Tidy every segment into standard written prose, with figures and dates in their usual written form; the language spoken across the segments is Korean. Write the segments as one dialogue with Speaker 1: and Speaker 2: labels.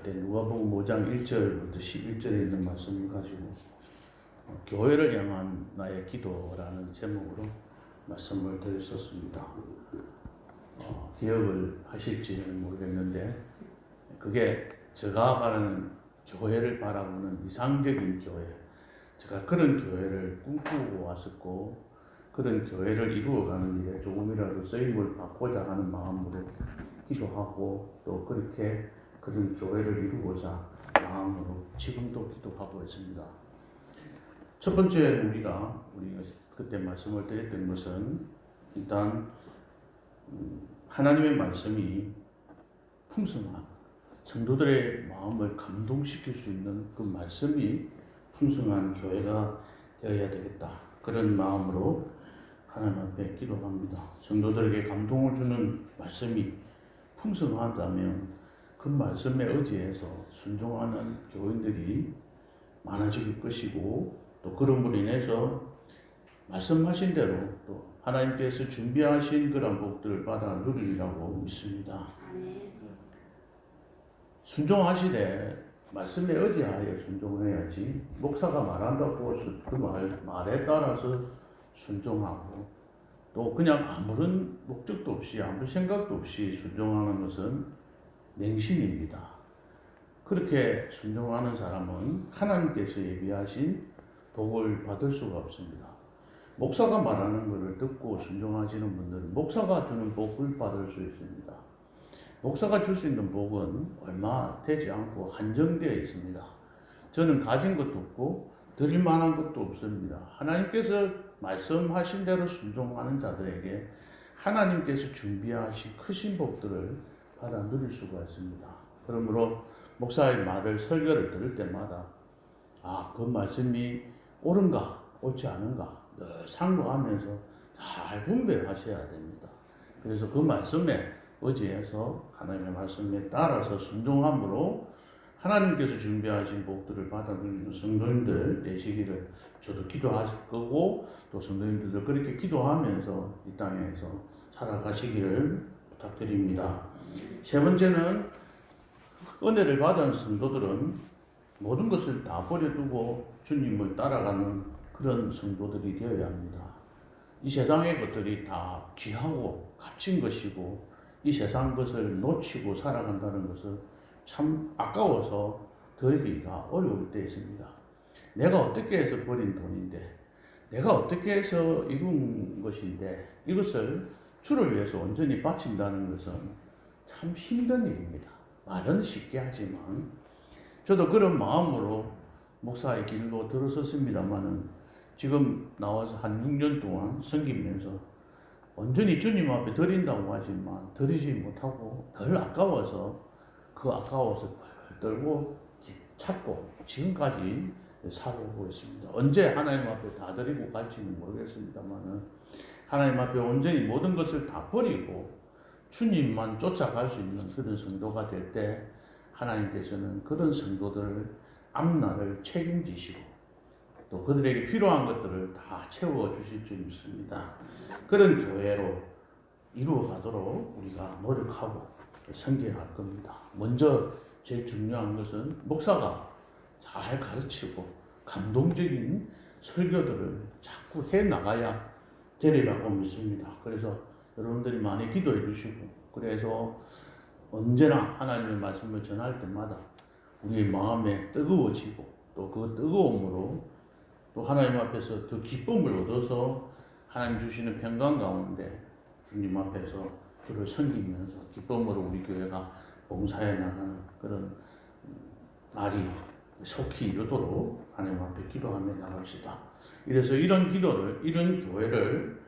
Speaker 1: 누가복음 5장 1절부터 11절에 있는 말씀을 가지고 교회를 향한 나의 기도라는 제목으로 말씀을 드렸었습니다. 기억을 하실지는 모르겠는데 그게 제가 바라는 교회를 바라보는 이상적인 교회, 제가 그런 교회를 꿈꾸고 왔었고 그런 교회를 이루어가는 일에 조금이라도 쓰임을 받고자 하는 마음으로 기도하고 또 그렇게 그런 교회를 이루고자 마음으로 지금도 기도하고 있습니다. 첫 번째 우리가 그때 말씀을 드렸던 것은 일단 하나님의 말씀이 풍성한 성도들의 마음을 감동시킬 수 있는 그 말씀이 풍성한 교회가 되어야 되겠다. 그런 마음으로 하나님 앞에 기도합니다. 성도들에게 감동을 주는 말씀이 풍성하다면 그 말씀에 의지해서 순종하는 교인들이 많아질 것이고 또 그럼으로 인해서 말씀하신 대로 또 하나님께서 준비하신 그런 복들을 받아 누리리라고 믿습니다. 순종하시되 말씀에 의지하여 순종을 해야지 목사가 말한다고 그 말에 따라서 순종하고 또 그냥 아무런 목적도 없이 아무 생각도 없이 순종하는 것은 맹신입니다. 그렇게 순종하는 사람은 하나님께서 예비하신 복을 받을 수가 없습니다. 목사가 말하는 것을 듣고 순종하시는 분들은 목사가 주는 복을 받을 수 있습니다. 목사가 줄 수 있는 복은 얼마 되지 않고 한정되어 있습니다. 저는 가진 것도 없고 드릴 만한 것도 없습니다. 하나님께서 말씀하신 대로 순종하는 자들에게 하나님께서 준비하신 크신 복들을 받아 누릴 수가 있습니다. 그러므로 목사의 말을 설교를 들을 때마다 그 말씀이 옳은가 옳지 않은가 늘 상고하면서 잘 분별하셔야 됩니다. 그래서 그 말씀에 의지해서 하나님의 말씀에 따라서 순종함으로 하나님께서 준비하신 복들을 받아 누리는 성도님들 되시기를 저도 기도하실 거고 또 성도님들도 그렇게 기도하면서 이 땅에서 살아가시기를 부탁드립니다. 세 번째는 은혜를 받은 성도들은 모든 것을 다 버려두고 주님을 따라가는 그런 성도들이 되어야 합니다. 이 세상의 것들이 다 귀하고 값진 것이고 이 세상 것을 놓치고 살아간다는 것은 참 아까워서 드리기가 어려울 때 있습니다. 내가 어떻게 해서 버린 돈인데 내가 어떻게 해서 이룬 것인데 이것을 주를 위해서 온전히 바친다는 것은 참 힘든 일입니다. 말은 쉽게 하지만 저도 그런 마음으로 목사의 길로 들어섰습니다만은 지금 나와서 한 6년 동안 섬기면서 온전히 주님 앞에 드린다고 하지만 드리지 못하고 늘 아까워서 그 아까워서 떨고 찾고 지금까지 살아오고 있습니다. 언제 하나님 앞에 다 드리고 갈지는 모르겠습니다만은 하나님 앞에 온전히 모든 것을 다 버리고 주님만 쫓아갈 수 있는 그런 성도가 될 때 하나님께서는 그런 성도들을 앞날을 책임지시고 또 그들에게 필요한 것들을 다 채워주실 줄 믿습니다. 그런 교회로 이루어가도록 우리가 노력하고 섬겨갈 겁니다. 먼저 제일 중요한 것은 목사가 잘 가르치고 감동적인 설교들을 자꾸 해나가야 되리라고 믿습니다. 그래서 여러분들이 많이 기도해 주시고 그래서 언제나 하나님의 말씀을 전할 때마다 우리의 마음에 뜨거워지고 또 그 뜨거움으로 또 하나님 앞에서 더 기쁨을 얻어서 하나님 주시는 평강 가운데 주님 앞에서 주를 섬기면서 기쁨으로 우리 교회가 봉사해 나가는 그런 날이 속히 이루도록 하나님 앞에 기도하며 나갑시다. 이래서 이런 기도를 이런 교회를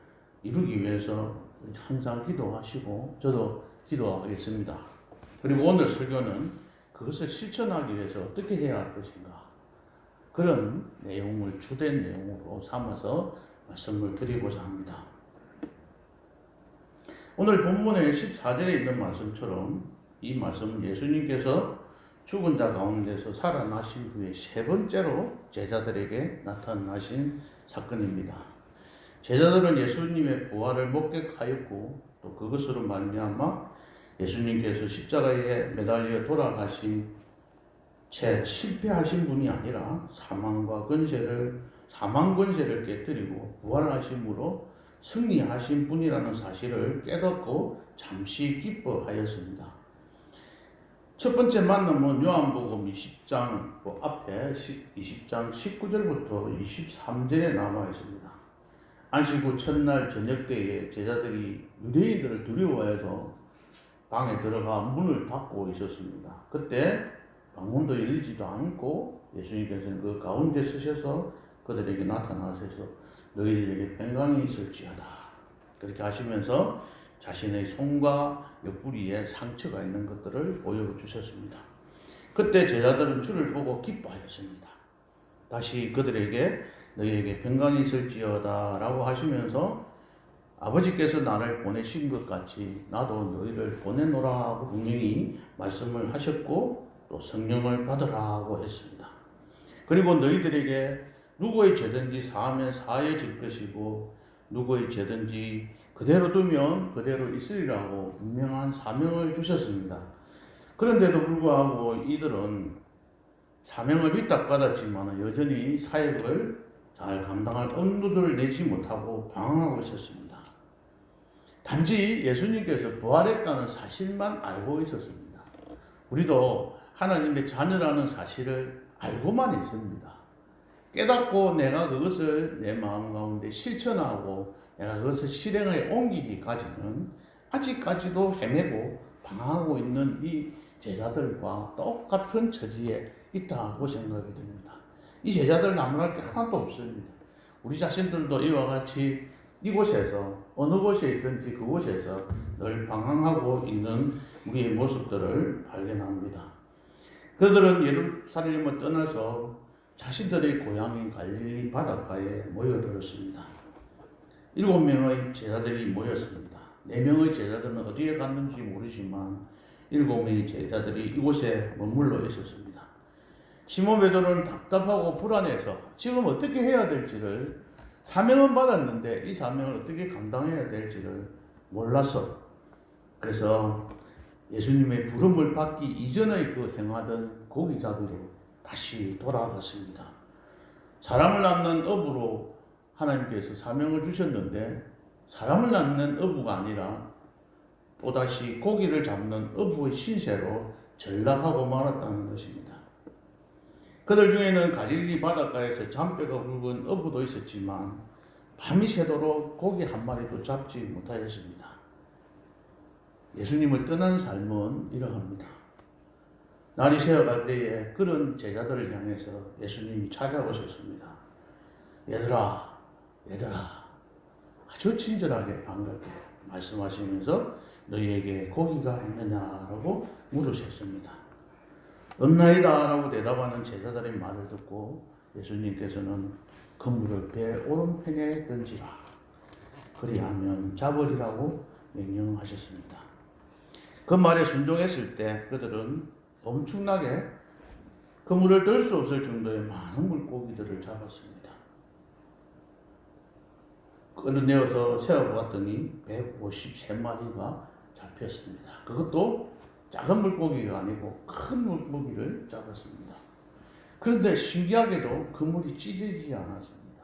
Speaker 1: 이루기 위해서 항상 기도하시고 저도 기도하겠습니다. 그리고 오늘 설교는 그것을 실천하기 위해서 어떻게 해야 할 것인가 그런 내용을 주된 내용으로 삼아서 말씀을 드리고자 합니다. 오늘 본문의 14절에 있는 말씀처럼 이 말씀은 예수님께서 죽은 자 가운데서 살아나신 후에 세 번째로 제자들에게 나타나신 사건입니다. 제자들은 예수님의 부활을 목격하였고 또 그것으로 말미암아 예수님께서 십자가에 매달려 돌아가신 채 실패하신 분이 아니라 사망 권세를 깨뜨리고 부활하심으로 승리하신 분이라는 사실을 깨닫고 잠시 기뻐하였습니다. 첫 번째 만남은 요한복음 20장 앞에 20장 19절부터 23절에 나와 있습니다. 안식 후 첫날 저녁 때에 제자들이 유대인들을 두려워해서 방에 들어가 문을 닫고 있었습니다. 그때 방문도 열리지도 않고 예수님께서는 그 가운데 서셔서 그들에게 나타나셔서 너희들에게 평강이 있을지어다 그렇게 하시면서 자신의 손과 옆구리에 상처가 있는 것들을 보여주셨습니다. 그때 제자들은 주를 보고 기뻐하였습니다. 다시 그들에게 너희에게 평강이 있을지어다 라고 하시면서 아버지께서 나를 보내신 것 같이 나도 너희를 보내노라고 분명히 말씀을 하셨고 또 성령을 받으라고 했습니다. 그리고 너희들에게 누구의 죄든지 사하면 사해질 것이고 누구의 죄든지 그대로 두면 그대로 있으리라고 분명한 사명을 주셨습니다. 그런데도 불구하고 이들은 사명을 위탁받았지만 여전히 사역을 잘 감당할 엄두를 내지 못하고 방황하고 있었습니다. 단지 예수님께서 부활했다는 사실만 알고 있었습니다. 우리도 하나님의 자녀라는 사실을 알고만 있습니다. 깨닫고 내가 그것을 내 마음 가운데 실천하고 내가 그것을 실행에 옮기기까지는 아직까지도 헤매고 방황하고 있는 이 제자들과 똑같은 처지에 있다고 생각이 듭니다. 이 제자들은 나무랄 게 하나도 없습니다. 우리 자신들도 이와 같이 이곳에서 어느 곳에 있든지 그곳에서 늘 방황하고 있는 우리의 모습들을 발견합니다. 그들은 예루살렘을 떠나서 자신들의 고향인 갈릴리 바닷가에 모여들었습니다. 7명의 제자들이 모였습니다. 4명의 제자들은 어디에 갔는지 모르지만 7명의 제자들이 이곳에 머물러 있었습니다. 시몬 베드로는 답답하고 불안해서 지금 어떻게 해야 될지를 사명은 받았는데 이 사명을 어떻게 감당해야 될지를 몰라서 그래서 예수님의 부름을 받기 이전의 그 행하던 고기잡이로 다시 돌아갔습니다. 사람을 낳는 어부로 하나님께서 사명을 주셨는데 사람을 낳는 어부가 아니라 또다시 고기를 잡는 어부의 신세로 전락하고 말았다는 것입니다. 그들 중에는 갈릴리 바닷가에서 잔뼈가 굵은 어부도 있었지만 밤이 새도록 고기 한 마리도 잡지 못하였습니다. 예수님을 떠난 삶은 이러합니다. 날이 새어갈 때에 그런 제자들을 향해서 예수님이 찾아오셨습니다. 얘들아 아주 친절하게 반갑게 말씀하시면서 너희에게 고기가 있느냐라고 물으셨습니다. 없나이다 라고 대답하는 제자들의 말을 듣고 예수님께서는 그물을 배 오른편에 던지라 그리하면 잡으리라고 명령하셨습니다. 그 말에 순종했을 때 그들은 엄청나게 그물을 들 수 없을 정도의 많은 물고기들을 잡았습니다. 끌어내어서 세어보았더니 153마리가 잡혔습니다. 그것도 작은 물고기가 아니고 큰 물고기를 잡았습니다. 그런데 신기하게도 그물이 찢어지지 않았습니다.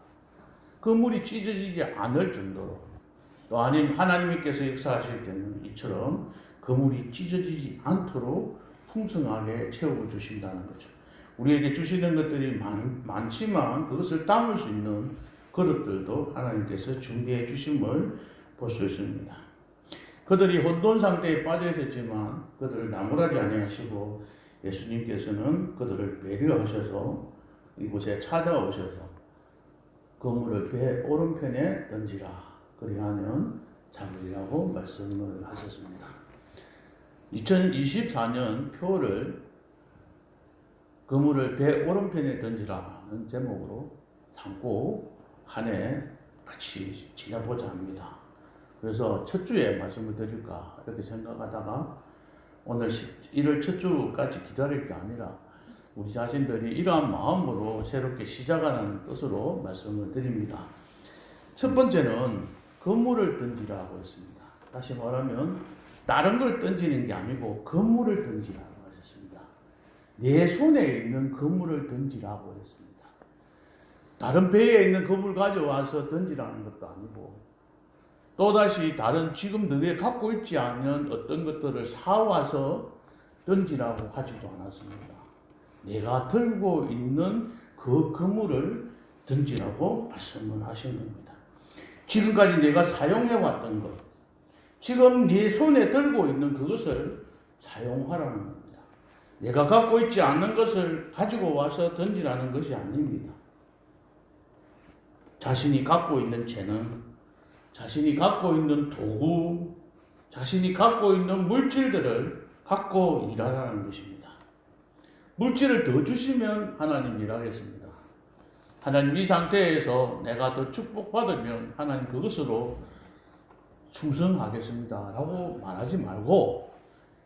Speaker 1: 그물이 찢어지지 않을 정도로 또 아님 하나님께서 역사하실 때는 이처럼 그물이 찢어지지 않도록 풍성하게 채워주신다는 거죠. 우리에게 주시는 것들이 많지만 그것을 담을 수 있는 그릇들도 하나님께서 준비해 주심을 볼 수 있습니다. 그들이 혼돈 상태에 빠져 있었지만 그들을 나무라지 아니하시고 예수님께서는 그들을 배려하셔서 이곳에 찾아오셔서 그물을 배 오른편에 던지라 그리하면 잡으리라고 말씀을 하셨습니다. 2024년 표를 그물을 배 오른편에 던지라는 제목으로 삼고 한 해 같이 지내보자 합니다. 그래서 첫 주에 말씀을 드릴까 이렇게 생각하다가 오늘 1월 첫 주까지 기다릴 게 아니라 우리 자신들이 이러한 마음으로 새롭게 시작하는 뜻으로 말씀을 드립니다. 첫 번째는 그물을 던지라고 했습니다. 다시 말하면 다른 걸 던지는 게 아니고 그물을 던지라고 하셨습니다. 내 손에 있는 그물을 던지라고 했습니다. 다른 배에 있는 그물 가져와서 던지라는 것도 아니고, 또다시 다른 지금 너희가 갖고 있지 않은 어떤 것들을 사와서 던지라고 하지도 않았습니다. 내가 들고 있는 그 그물을 던지라고 말씀을 하신 겁니다. 지금까지 내가 사용해왔던 것, 지금 네 손에 들고 있는 그것을 사용하라는 겁니다. 내가 갖고 있지 않는 것을 가지고 와서 던지라는 것이 아닙니다. 자신이 갖고 있는 재능, 자신이 갖고 있는 도구, 자신이 갖고 있는 물질들을 갖고 일하라는 것입니다. 물질을 더 주시면 하나님 일하겠습니다. 하나님 이 상태에서 내가 더 축복받으면 하나님 그것으로 충성하겠습니다 라고 말하지 말고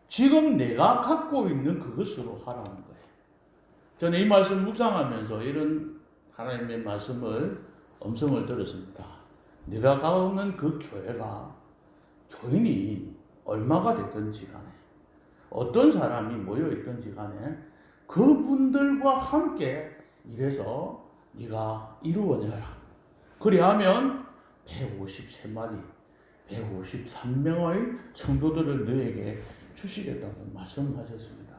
Speaker 1: 지금 내가 갖고 있는 그것으로 하라는 거예요. 저는 이 말씀 묵상하면서 이런 하나님의 음성을 들었습니다. 내가 가는 그 교회가 교인이 얼마가 되든지 간에 어떤 사람이 모여 있든지 간에 그분들과 함께 일해서 네가 이루어내라. 그리하면 153마리, 153명의 성도들을 너에게 주시겠다고 말씀하셨습니다.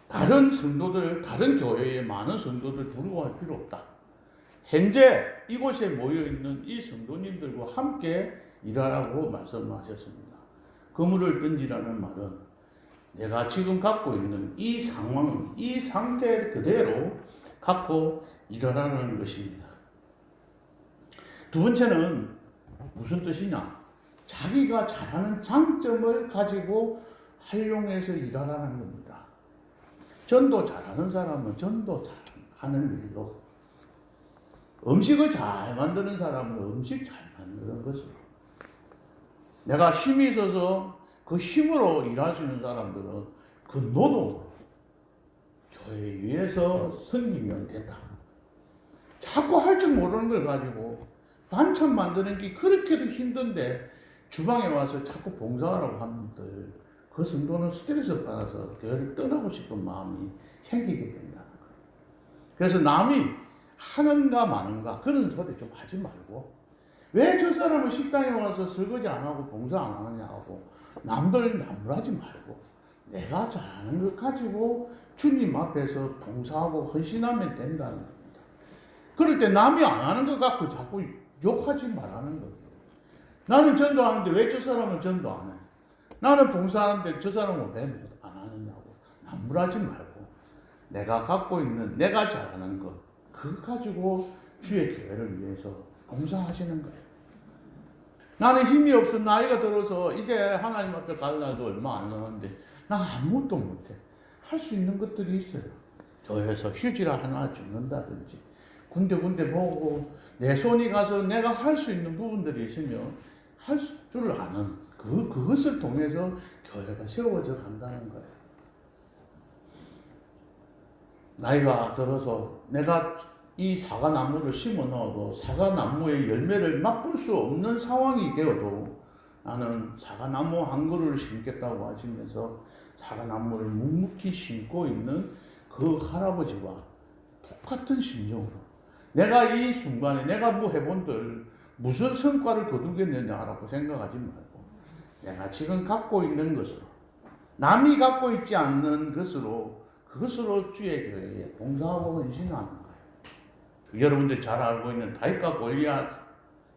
Speaker 1: 다른 성도들, 다른 교회에 많은 성도들 부러워할 필요 없다. 현재 이곳에 모여있는 이 성도님들과 함께 일하라고 말씀하셨습니다. 그물을 던지라는 말은 내가 지금 갖고 있는 이 상황, 이 상태 그대로 갖고 일하라는 것입니다. 두 번째는 무슨 뜻이냐? 자기가 잘하는 장점을 가지고 활용해서 일하라는 겁니다. 전도 잘하는 사람은 전도 잘하는 일로, 음식을 잘 만드는 사람은 음식 잘 만드는 것으로, 내가 힘이 있어서 그 힘으로 일하시는 사람들은 그 노동으로 교회 위에서 섬기면 된다. 자꾸 할 줄 모르는 걸 가지고 반찬 만드는 게 그렇게도 힘든데 주방에 와서 자꾸 봉사하라고 하는 분들, 그 성도는 스트레스 받아서 교회를 떠나고 싶은 마음이 생기게 된다는 거예요. 그래서 남이 하는가 마는가 그런 소리 좀 하지 말고, 왜 저 사람은 식당에 와서 설거지 안 하고 봉사 안 하느냐고 남들 나무라지 말고 내가 잘하는 것 가지고 주님 앞에서 봉사하고 헌신하면 된다는 겁니다. 그럴 때 남이 안 하는 것 갖고 자꾸 욕하지 말라는 거예요. 나는 전도하는데 왜 저 사람은 전도 안 해? 나는 봉사하는데 저 사람은 왜 안 하느냐고 나무라지 말고 내가 갖고 있는 내가 잘하는 것 그거 가지고 주의 교회를 위해서 봉사하시는 거예요. 나는 힘이 없어 나이가 들어서 이제 하나님 앞에 갈 날도 얼마 안 남았는데 나 아무것도 못해. 할 수 있는 것들이 있어요. 교회에서 휴지를 하나 주는다든지 군데 보고 내 손이 가서 내가 할 수 있는 부분들이 있으면 할 줄 아는 그것을 통해서 교회가 세워져 간다는 거예요. 나이가 들어서 내가 이 사과나무를 심어 넣어도 사과나무의 열매를 맛볼 수 없는 상황이 되어도 나는 사과나무 한 그루를 심겠다고 하시면서 사과나무를 묵묵히 심고 있는 그 할아버지와 똑같은 심정으로 내가 이 순간에 내가 뭐 해본들 무슨 성과를 거두겠느냐라고 생각하지 말고 내가 지금 갖고 있는 것으로 남이 갖고 있지 않는 것으로 그것으로 주의 교회에 봉사하고 헌신하는 거예요. 여러분들이 잘 알고 있는 다윗과 골리앗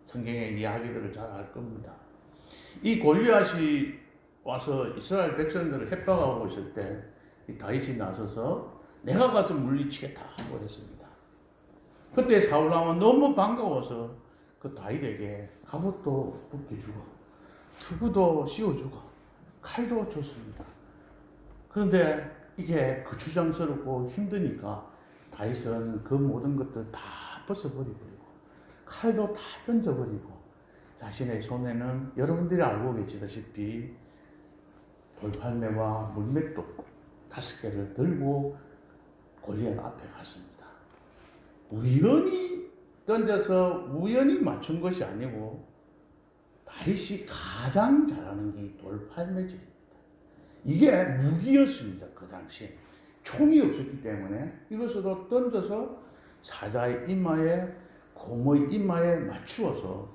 Speaker 1: 성경의 이야기들을 잘 알 겁니다. 이 골리앗이 와서 이스라엘 백성들을 협박하고 있을 때 이 다윗이 나서서 내가 가서 물리치겠다 하고 했습니다. 그때 사울 왕은 너무 반가워서 그 다윗에게 갑옷도 벗겨주고 투구도 씌워주고 칼도 줬습니다. 그런데 이게 거추장스럽고 힘드니까 다윗은 그 모든 것들 다 벗어버리고 칼도 다 던져버리고 자신의 손에는 여러분들이 알고 계시다시피 돌팔매와 물맷돌 5개를 들고 골리앗 앞에 갔습니다. 우연히 던져서 우연히 맞춘 것이 아니고 다윗이 가장 잘하는 게 돌팔매질입니다. 이게 무기였습니다. 그 당시에 총이 없었기 때문에 이것으로 던져서 사자의 이마에, 곰의 이마에 맞추어서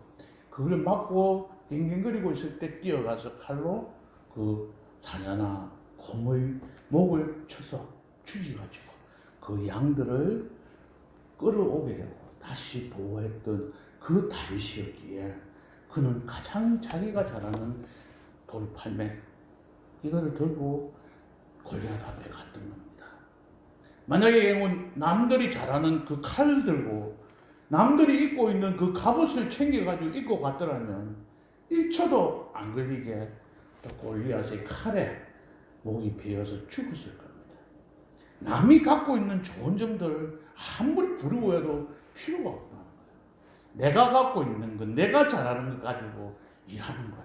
Speaker 1: 그걸 맞고 갱갱거리고 있을 때 뛰어가서 칼로 그 사자나 곰의 목을 쳐서 죽여가지고 그 양들을 끌어오게 되고 다시 보호했던 그 다윗이었기에 그는 가장 자기가 잘하는 돌팔매 이거를 들고 골리앗 앞에 갔던 겁니다. 만약에 남들이 잘하는 그 칼을 들고 남들이 입고 있는 그 갑옷을 챙겨가지고 입고 갔더라면 1초도 안 걸리게 골리앗의 칼에 목이 베어서 죽었을 겁니다. 남이 갖고 있는 좋은 점들 아무리 부러워해도 필요가 없다는 거예요. 내가 갖고 있는 것, 내가 잘하는 것 가지고 일하는 거예요.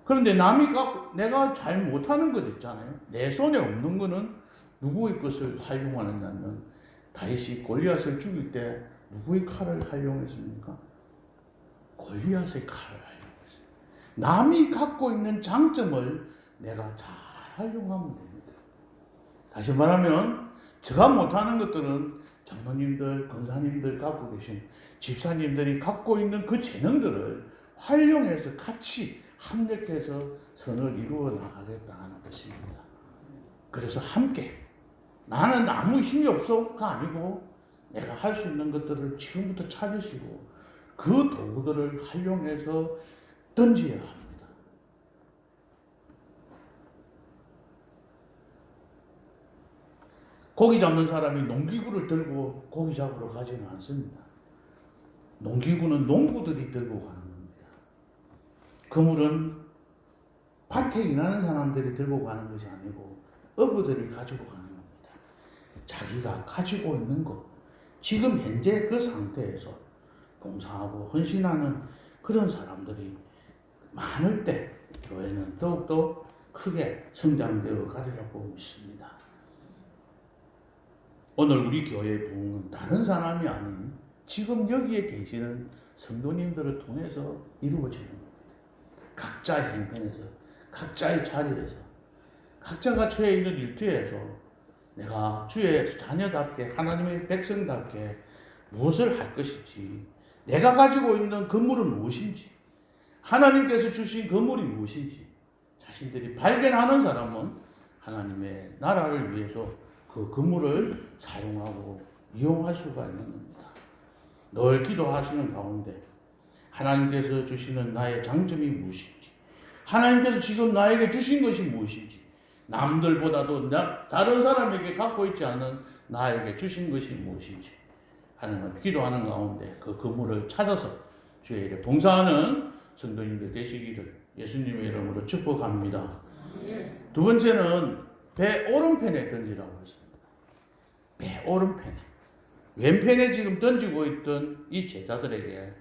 Speaker 1: 그런데 남이 갖고 내가 잘 못하는 것 있잖아요. 내 손에 없는 거는 누구의 것을 활용하느냐면 다윗이 골리앗을 죽일 때 누구의 칼을 활용했습니까? 골리앗의 칼을 활용했어요. 남이 갖고 있는 장점을 내가 잘 활용하면 됩니다. 다시 말하면 제가 못하는 것들은 장로님들, 권사님들 갖고 계신 집사님들이 갖고 있는 그 재능들을 활용해서 같이 합력해서 선을 이루어 나가겠다는 뜻입니다. 그래서 함께 나는 아무 힘이 없어가 아니고 내가 할 수 있는 것들을 지금부터 찾으시고 그 도구들을 활용해서 던져야 합니다. 고기 잡는 사람이 농기구를 들고 고기 잡으러 가지는 않습니다. 농기구는 농부들이 들고 가는 겁니다. 그물은 밭에 일하는 사람들이 들고 가는 것이 아니고 어부들이 가지고 가는 겁니다. 자기가 가지고 있는 것, 지금 현재 그 상태에서 봉사하고 헌신하는 그런 사람들이 많을 때 교회는 더욱더 크게 성장되어 가리라고 믿습니다. 오늘 우리 교회의 부흥은 다른 사람이 아닌 지금 여기에 계시는 성도님들을 통해서 이루어지는 겁니다. 각자의 행편에서, 각자의 자리에서, 각자가 처해 있는 일터에서 내가 주의 자녀답게, 하나님의 백성답게 무엇을 할 것인지, 내가 가지고 있는 건물은 무엇인지, 하나님께서 주신 건물이 무엇인지 자신들이 발견하는 사람은 하나님의 나라를 위해서 그 건물을 사용하고 이용할 수가 있는 겁니다. 늘 기도하시는 가운데 하나님께서 주시는 나의 장점이 무엇인지, 하나님께서 지금 나에게 주신 것이 무엇인지, 남들보다도 다른 사람에게 갖고 있지 않은 나에게 주신 것이 무엇인지 하나님을 기도하는 가운데 그 건물을 찾아서 주의 일에 봉사하는 성도님들 되시기를 예수님의 이름으로 축복합니다. 두 번째는 배 오른편에 던지라고 했습니다. 배 오른편에, 왼편에 지금 던지고 있던 이 제자들에게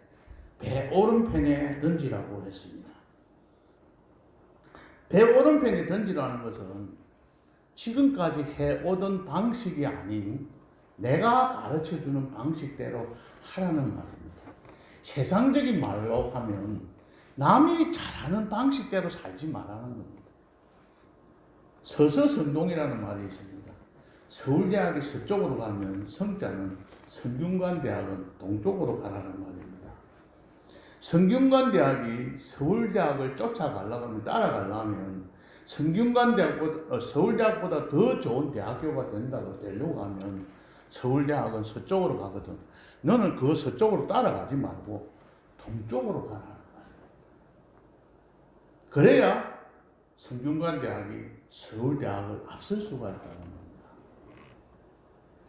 Speaker 1: 배 오른편에 던지라고 했습니다. 배 오른편에 던지라는 것은 지금까지 해오던 방식이 아닌 내가 가르쳐주는 방식대로 하라는 말입니다. 세상적인 말로 하면 남이 잘하는 방식대로 살지 말라는 겁니다. 서서성동이라는 말이 있습니다. 서울대학이 서쪽으로 가면 성자는 성균관대학은 동쪽으로 가라는 말입니다. 성균관대학이 서울대학을 쫓아가려고 하면, 따라가려면 서울대학보다 더 좋은 대학교가 되려고 하면 서울대학은 서쪽으로 가거든. 너는 그 서쪽으로 따라가지 말고 동쪽으로 가라는 거야. 그래야 성균관대학이 서울대학을 앞설 수가 있다는 겁니다.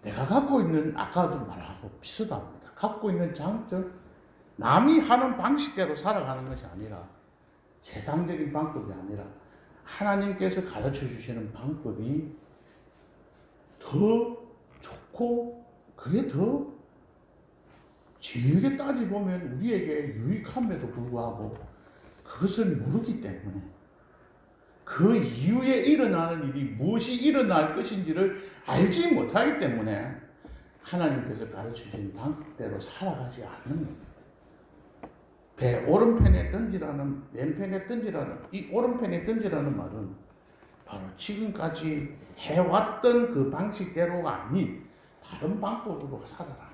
Speaker 1: 내가 갖고 있는, 아까도 말하고 비슷합니다. 갖고 있는 장점, 남이 하는 방식대로 살아가는 것이 아니라, 세상적인 방법이 아니라 하나님께서 가르쳐 주시는 방법이 더 좋고 그게 더 길게 따지보면 우리에게 유익함에도 불구하고 그것을 모르기 때문에 그 이후에 일어나는 일이 무엇이 일어날 것인지를 알지 못하기 때문에 하나님께서 가르치신 방법대로 살아가지 않는 겁니다. 배 오른편에 던지라는, 왼편에 던지라는, 이 오른편에 던지라는 말은 바로 지금까지 해왔던 그 방식대로가 아닌 다른 방법으로 살아라.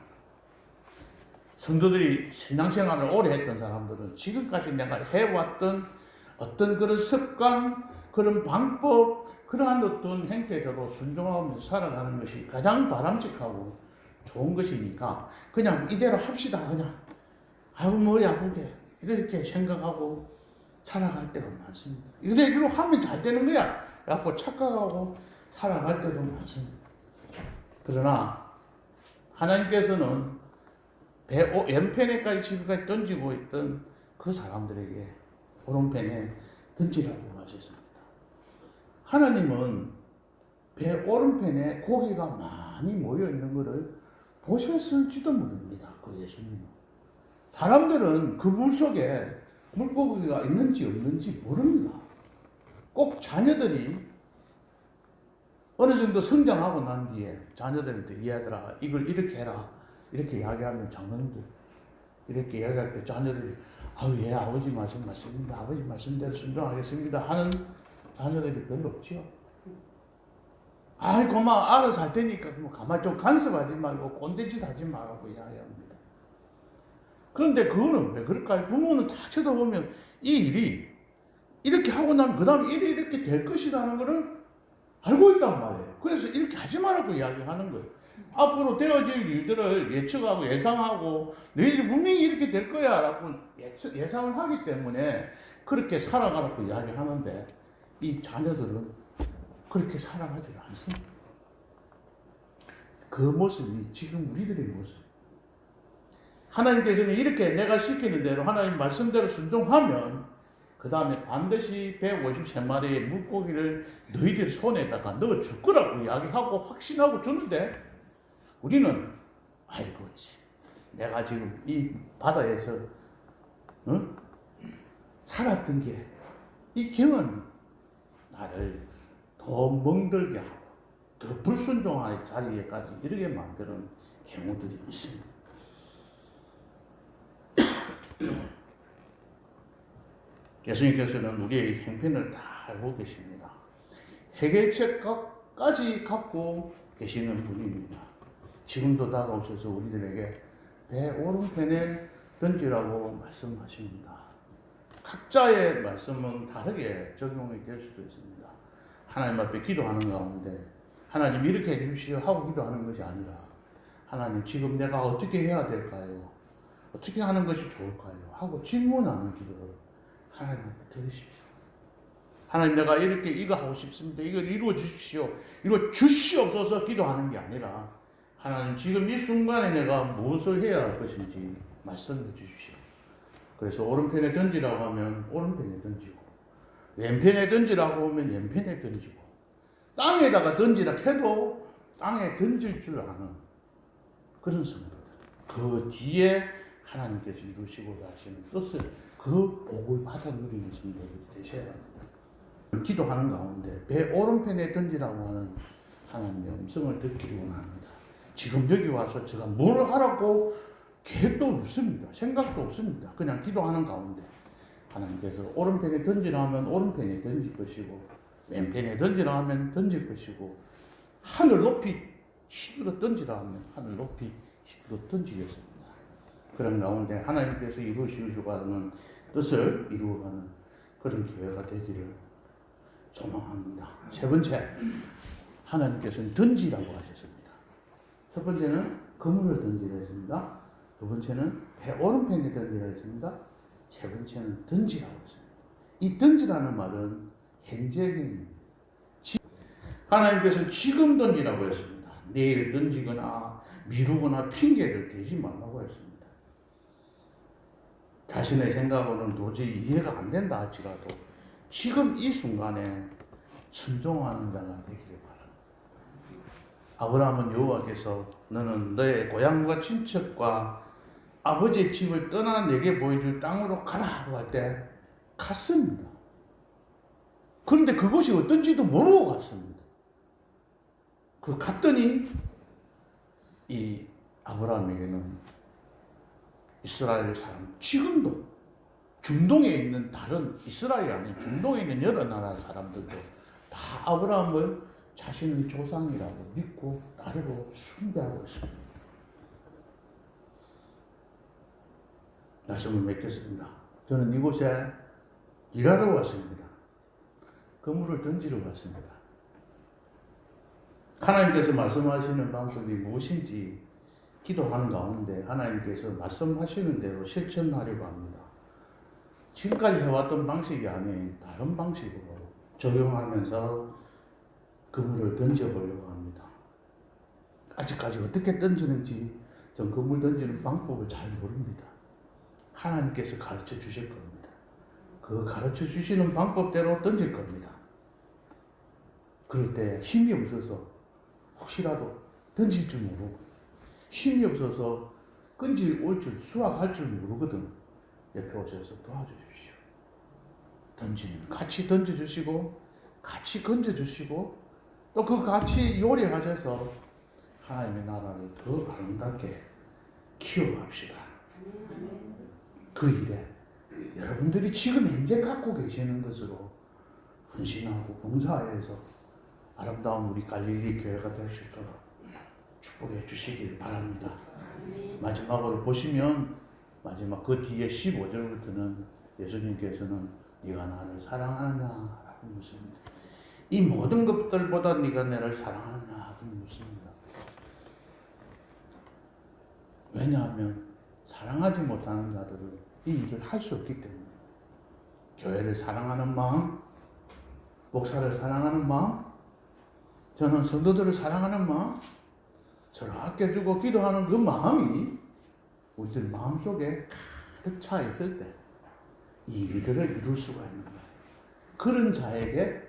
Speaker 1: 성도들이 신앙생활을 오래 했던 사람들은 지금까지 내가 해왔던 어떤 그런 습관, 그런 방법, 그러한 어떤 행태대로 순종하면서 살아가는 것이 가장 바람직하고 좋은 것이니까 그냥 이대로 합시다. 그냥 아이고 머리 아프게 이렇게 생각하고 살아갈 때가 많습니다. 이대로 하면 잘 되는 거야 라고 착각하고 살아갈 때도 많습니다. 그러나 하나님께서는 배 왼편에까지 지금까지 던지고 있던 그 사람들에게 오른편에 던지라고 하셨습니다. 하나님은 배 오른편에 고기가 많이 모여 있는 것을 보셨을지도 모릅니다. 그 예수님은. 사람들은 그 물 속에 물고기가 있는지 없는지 모릅니다. 꼭 자녀들이 어느 정도 성장하고 난 뒤에 자녀들한테 얘들아 이걸 이렇게 해라 이렇게 이야기하면 장로님들 이렇게 이야기할 때 자녀들이 아유 예 아버지 말씀 맞습니다. 아버지 말씀대로 순종하겠습니다 하는 자녀들이 별로 없지요. 아이 고마워 알아서 할 테니까 뭐 가만히 좀 간섭하지 말고 꼰대짓 하지 말라고 이야기합니다. 그런데 그거는 왜 그럴까요? 부모는 다 쳐다보면 이 일이 이렇게 하고 나면 그 다음에 일이 이렇게 될 것이라는 것을 알고 있단 말이에요. 그래서 이렇게 하지 말라고 이야기하는 거예요. 앞으로 되어질 일들을 예측하고 예상하고 너희들이 분명히 이렇게 될 거야 라고 예상을 하기 때문에 그렇게 살아가라고 이야기하는데 이 자녀들은 그렇게 살아가지 않습니다. 그 모습이 지금 우리들의 모습. 하나님께서는 이렇게 내가 시키는 대로 하나님 말씀대로 순종하면 그 다음에 반드시 153마리의 물고기를 너희들 손에다가 넣어줄 거라고 이야기하고 확신하고 주는데 우리는 아이고 내가 지금 이 바다에서 살았던 게 이 경험이 나를 더 멍들게 하고 더 불순종할 자리에까지 이르게 만드는 경우들이 있습니다. 예수님께서는 우리의 형편을 다 알고 계십니다. 해결책까지 갖고 계시는 분입니다. 지금도 다가오셔서 우리들에게 배 오른편에 던지라고 말씀하십니다. 각자의 말씀은 다르게 적용이 될 수도 있습니다. 하나님 앞에 기도하는 가운데 하나님 이렇게 해주십시오 하고 기도하는 것이 아니라 하나님 지금 내가 어떻게 해야 될까요? 어떻게 하는 것이 좋을까요? 하고 질문하는 기도를 하나님한테 드리십시오. 하나님 내가 이렇게 이거 하고 싶습니다. 이걸 이루어 주십시오. 이루어 주시옵소서 기도하는 게 아니라 하나님 지금 이 순간에 내가 무엇을 해야 할 것인지 말씀해 주십시오. 그래서 오른편에 던지라고 하면 오른편에 던지고 왼편에 던지라고 하면 왼편에 던지고 땅에다가 던지라 해도 땅에 던질 줄 아는 그런 성도들. 그 뒤에 하나님께서 이루시고자 하시는 뜻을 그 복을 받아 누리는 성도들이 되셔야 합니다. 기도하는 가운데 배 오른편에 던지라고 하는 하나님의 음성을 듣기를 원합니다. 지금 여기 와서 제가 뭘 하라고 계획도 없습니다. 생각도 없습니다. 그냥 기도하는 가운데 하나님께서 오른편에 던지라 하면 오른편에 던질 것이고 왼편에 던지라 하면 던질 것이고 하늘 높이 힘으로 던지라 하면 하늘 높이 힘으로 던지겠습니다. 그런 가운데 하나님께서 이루시려고 하는 뜻을 이루어가는 그런 기회가 되기를 소망합니다. 세 번째, 하나님께서는 던지라고 하셨습니다. 첫 번째는 그물을 던지라 했습니다. 두 번째는 배 오른편에 던지라 했습니다. 세 번째는 던지라고 했습니다. 이 던지라는 말은 현재형입니다. 하나님께서는 지금 던지라고 했습니다. 내일 던지거나 미루거나 핑계를 대지 말라고 했습니다. 자신의 생각으로는 도저히 이해가 안 된다 할지라도 지금 이 순간에 순종하는 자가 되기를 바랍니다. 아브라함은 여호와께서 너는 너의 고향과 친척과 아버지의 집을 떠나 내게 보여줄 땅으로 가라고 할 때 갔습니다. 그런데 그것이 어떤지도 모르고 갔습니다. 그 갔더니 이 아브라함에게는 이스라엘 사람, 지금도 중동에 있는 다른 이스라엘이 아닌 중동에 있는 여러 나라 사람들도 다 아브라함을 자신의 조상이라고 믿고 따르고 숭배하고 있습니다. 말씀을 맺겠습니다. 저는 이곳에 일하러 왔습니다. 그물을 던지러 왔습니다. 하나님께서 말씀하시는 방법이 무엇인지 기도하는 가운데 하나님께서 말씀하시는 대로 실천하려고 합니다. 지금까지 해왔던 방식이 아닌 다른 방식으로 적용하면서 그물을 던져보려고 합니다. 아직까지 어떻게 던지는지 전 그물 던지는 방법을 잘 모릅니다. 하나님께서 가르쳐 주실 겁니다. 그 가르쳐 주시는 방법대로 던질 겁니다. 그럴 때 힘이 없어서 혹시라도 던질 줄 모르고 힘이 없어서 끈질 올 줄 수확할 줄 모르거든. 옆에 오셔서 도와주십시오. 던지는 같이 던져주시고 같이 건져주시고 또 그 같이 요리하셔서 하나님의 나라를 더 아름답게 키워갑시다. 그 일에 여러분들이 지금 현재 갖고 계시는 것으로 헌신하고 봉사해서 아름다운 우리 갈릴리 교회가 될 수 있도록 축복해 주시길 바랍니다. 마지막으로 보시면 마지막 그 뒤에 15절부터는 예수님께서는 네가 나를 사랑하느냐라고 묻습니다. 이 모든 것들보다 네가 나를 사랑하느냐고 묻습니다. 왜냐하면 사랑하지 못하는 자들은 이 일을 할 수 없기 때문에 교회를 사랑하는 마음, 목사를 사랑하는 마음, 저는 성도들을 사랑하는 마음, 저를 아껴주고 기도하는 그 마음이 우리들 마음속에 가득 차 있을 때 이 일들을 이룰 수가 있는 거예요. 그런 자에게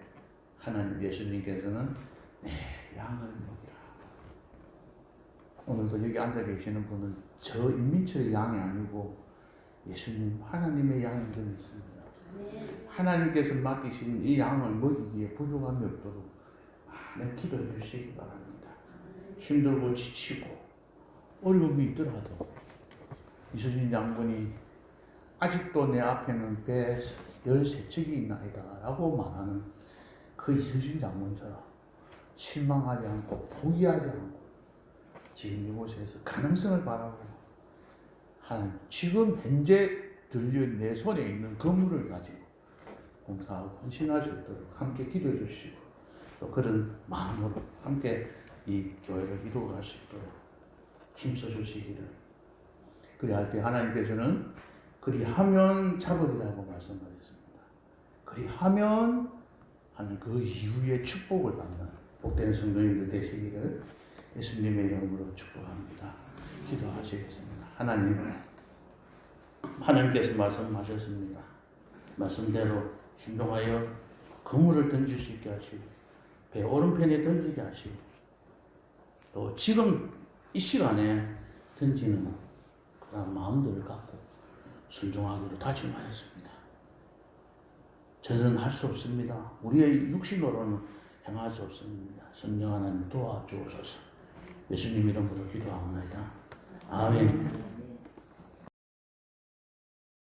Speaker 1: 하나님 예수님께서는 내 양을 먹이라. 오늘도 여기 앉아 계시는 분은 저 인민철의 양이 아니고 예수님 하나님의 양인 줄 믿습니다. 하나님께서 맡기신 이 양을 먹이기에 부족함이 없도록 많은 기도해 주시기 바랍니다. 힘들고 지치고 어려움이 있더라도 이수진 장군이 아직도 내 앞에는 배 13척이 있나이다 라고 말하는 그 이수진 장군처럼 실망하지 않고 포기하지 않고 지금 이곳에서 가능성을 바라고 하나님 지금 현재 들려 내 손에 있는 그물을 가지고 봉사하고 헌신할 수 있도록 함께 기도해 주시고 또 그런 마음으로 함께 이 교회를 이루어갈 수 있도록 힘써 주시기를 그리할 때 하나님께서는 그리하면 잡으리라고 말씀하셨습니다. 그리하면 하는 그 이후에 축복을 받는 복된 성도님들 되시기를 예수님의 이름으로 축복합니다. 기도하시겠습니다. 하나님께서 말씀하셨습니다. 말씀대로 순종하여 그물을 던질 수 있게 하시고 배 오른편에 던지게 하시고 또 지금 이 시간에 던지는 그런 마음들을 갖고 순종하기로 다짐하였습니다. 저는 할 수 없습니다. 우리의 육신으로는 행할 수 없습니다. 성령 하나님 도와주옵소서. 예수님 이름으로 기도합니다. 아멘.